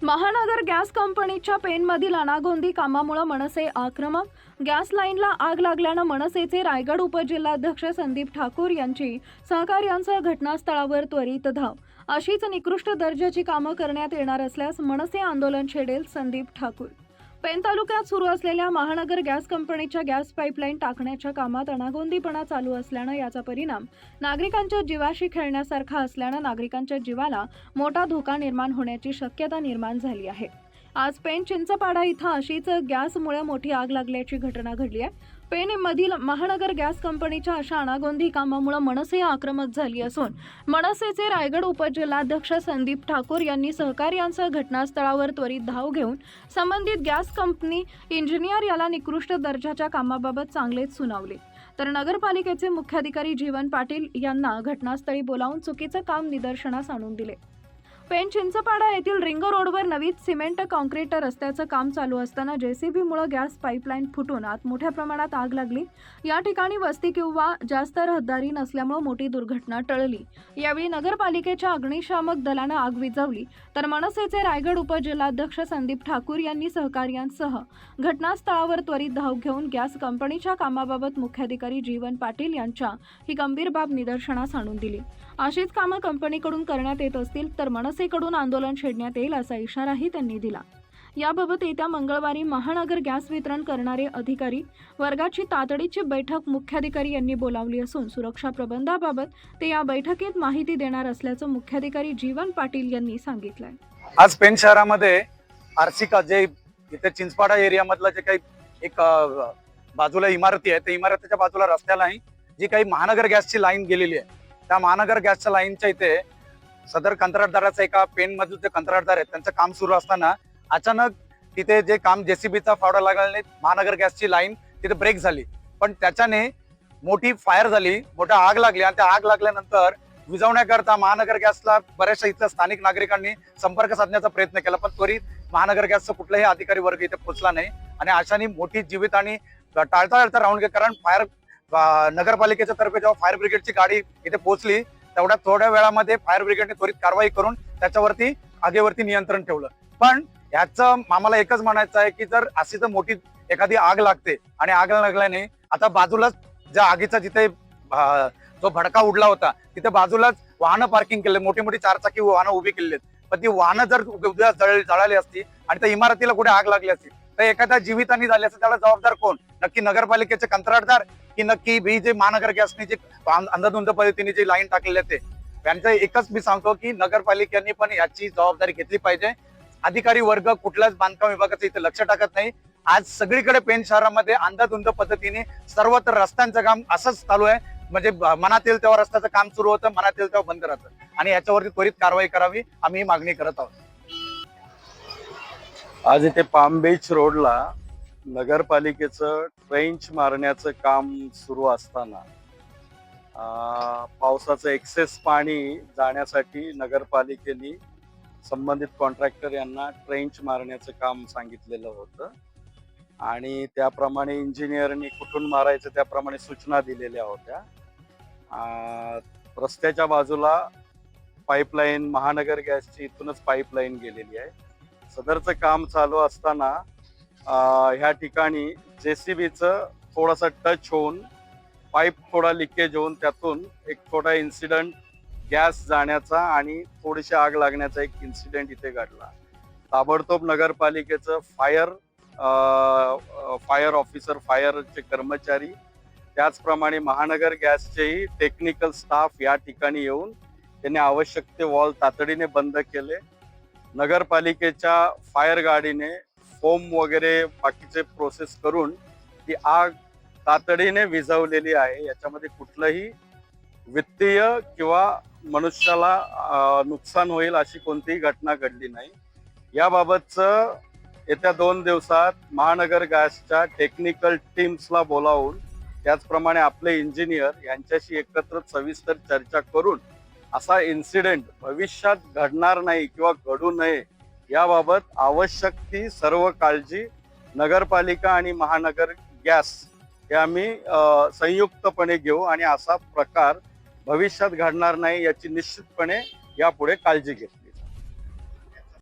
महानगर गॅस कंपनीच्या पेनमधील अनागोंदी कामामुळे मनसे आक्रमक. गॅस लाईनला आग लागल्यानं मनसेचे रायगड उपजिल्हाध्यक्ष संदीप ठाकूर यांची सहकार्यांसह घटनास्थळावर त्वरित धाव. अशीच निकृष्ट दर्जाची कामं करण्यात येणार असल्यास मनसे आंदोलन छेडेल संदीप ठाकूर. पेन तालुक्यात सुरू असलेल्या महानगर गॅस कंपनीच्या गॅस पाईपलाईन टाकण्याच्या कामात अनागोंदीपणा चालू असल्यानं याचा परिणाम नागरिकांच्या जीवाशी खेळण्यासारखा असल्यानं नागरिकांच्या जीवाला मोठा धोका निर्माण होण्याची शक्यता निर्माण झाली आहे. आज पेन चिंचपाडा इथं अशीच गॅसमुळे मोठी आग लागल्याची घटना घडली आहे. पेनमधील महानगर गॅस कंपनीच्या अशा अनागोंदी कामामुळे मनसे आक्रमक झाली असून मनसेचे रायगड उपजिल्हाध्यक्ष संदीप ठाकूर यांनी सहकार्यांसह घटनास्थळावर त्वरित धाव घेऊन संबंधित गॅस कंपनी इंजिनियर याला निकृष्ट दर्जाच्या कामाबाबत चांगलेच सुनावले. तर नगरपालिकेचे मुख्याधिकारी जीवन पाटील यांना घटनास्थळी बोलावून चुकीचं काम निदर्शनास आणून दिले. पेन चिंचपाडा येथील रिंग रोडवर नवीन सिमेंट कॉन्क्रीट रस्त्याचं काम चालू असताना जेसीबीमुळे गॅस पाईपलाईन फुटून आत मोठ्या प्रमाणात आग लागली. या ठिकाणी वस्ती किंवा जास्त रहदारी नसल्यामुळे मोठी दुर्घटना टळली. यावेळी नगरपालिकेच्या अग्निशामक दलानं आग विझवली. तर मनसेचे रायगड उपजिल्हाध्यक्ष संदीप ठाकूर यांनी सहकार्यांसह घटनास्थळावर त्वरित धाव घेऊन गॅस कंपनीच्या कामाबाबत मुख्याधिकारी जीवन पाटील यांच्या ही गंभीर बाब निदर्शनास आणून दिली. अशीच कामं कंपनीकडून करण्यात येत असतील तर मनसेकडून आंदोलन छेडण्यात येईल असा इशाराही त्यांनी दिला. याबाबत येत्या मंगळवारी महानगर गॅस वितरण करणारे अधिकारी वर्गाची तातडीची बैठक मुख्याधिकारी यांनी बोलावली असून सुरक्षा प्रबंधाबाबत ते या बैठकीत माहिती देणार असल्याचं मुख्याधिकारी जीवन पाटील यांनी सांगितलंय. आज पेन शहरामध्ये आरसी जे इथे चिंचपाडा एरियामधलं जे काही एक बाजूला इमारती आहे त्या इमारतीच्या बाजूला रस्त्यालाही जी काही महानगर गॅसची लाईन गेलेली आहे त्या महानगर गॅसच्या लाईनच्या इथे सदर कंत्राटदाराचा एका पेन मधील जे कंत्राटदार आहेत त्यांचं काम सुरू असताना अचानक तिथे जे काम जेसीबीचा फावडा लागल्याने महानगर गॅसची लाईन तिथे ब्रेक झाली. पण त्याच्याने मोठी फायर झाली, मोठा आग लागली आणि त्या आग लागल्यानंतर विझवण्याकरता महानगर गॅसला बऱ्याचशा इथल्या स्थानिक नागरिकांनी संपर्क साधण्याचा प्रयत्न केला पण त्वरित महानगर गॅसचा कुठलाही अधिकारी वर्ग इथे पोहोचला नाही आणि अशाने मोठी जीवितहानी टाळता राहून गेली. कारण फायर नगरपालिकेच्या तर्फे जेव्हा फायर ब्रिगेडची गाडी इथे पोहोचली तेवढ्या थोड्या वेळामध्ये फायर ब्रिगेडने त्वरित कारवाई करून त्याच्यावरती आगीवरती नियंत्रण ठेवलं. पण याचं आम्हाला एकच म्हणायचं आहे की जर अशी जर मोठी एखादी आग लागते आणि आग लागल्याने आता बाजूलाच ज्या आगीचा जिथे जो भडका उडला होता तिथे बाजूलाच वाहनं पार्किंग केले, मोठी मोठी चारचाकी वाहनं उभी केली आहेत. पण ती वाहनं जर उद्या जळाली असती आणि त्या इमारतीला कुठे आग लागली असती तर एखाद्या जीवितहानी झाली असती त्याला जबाबदार कोण? नक्की नगरपालिकेचे कंत्राटदार की नक्की भी जे महानगर गॅसने जे अंधाधुंद पद्धतीने जे लाईन टाकलेले ते त्यांचं एकच मी सांगतो की नगरपालिकेने पण याची जबाबदारी घेतली पाहिजे. अधिकारी वर्ग कुठल्याच बांधकाम विभागाचं इथे लक्ष टाकत नाही. आज सगळीकडे पेन शहरामध्ये अंधाधुंद पद्धतीने सर्वत्र रस्त्यांचं काम असंच चालू आहे. म्हणजे मनात येईल तेव्हा रस्त्याचं काम सुरू होतं, मनात येईल तेव्हा बंद राहतं आणि याच्यावरती त्वरित कारवाई करावी आम्ही मागणी करत आहोत. आज इथे पाम बीच रोडला नगरपालिकेचं ट्रेंच मारण्याचं काम सुरू असताना पावसाचं एक्सेस पाणी जाण्यासाठी नगरपालिकेने संबंधित कॉन्ट्रॅक्टर यांना ट्रेंच मारण्याचं काम सांगितलेलं होतं आणि त्याप्रमाणे इंजिनियरनी कुठून मारायचं त्याप्रमाणे सूचना दिलेल्या होत्या. रस्त्याच्या बाजूला पाईपलाईन महानगर गॅसची इथूनच पाईपलाईन गेलेली आहे. सदरचं काम चालू असताना ह्या ठिकाणी जेसीबीचं थोडासा टच होऊन पाईप थोडा लिकेज होऊन त्यातून एक थोडा इन्सिडेंट गॅस जाण्याचा आणि थोडीशी आग लागण्याचा एक इन्सिडेंट इथे घडला. ताबडतोब नगरपालिकेचं फायर ऑफिसर, फायरचे कर्मचारी, त्याचप्रमाणे महानगर गॅसचेही टेक्निकल स्टाफ या ठिकाणी येऊन त्यांनी आवश्यक ते वॉल तातडीने बंद केले. नगरपालिकेच्या फायर गाडीने फोम वगैरे बाकीचे प्रोसेस करून ती आग तातडीने विझवलेली आहे. याच्यामध्ये कुठलंही वित्तीय किंवा मनुष्याला नुकसान होईल अशी कोणतीही घटना घडली नाही. याबाबतचं येत्या 2 दिवसात महानगर गॅसच्या टेक्निकल टीम्सला बोलावून त्याचप्रमाणे आपले इंजिनियर यांच्याशी एकत्र सविस्तर चर्चा करून असा इन्सिडेंट भविष्यात घडणार नाही किंवा घडू नये याबाबत आवश्यक ती सर्व काळजी नगरपालिका आणि महानगर गॅस हे आम्ही संयुक्तपणे घेऊ आणि असा प्रकार भविष्यात घडणार नाही याची निश्चितपणे यापुढे काळजी घेतली.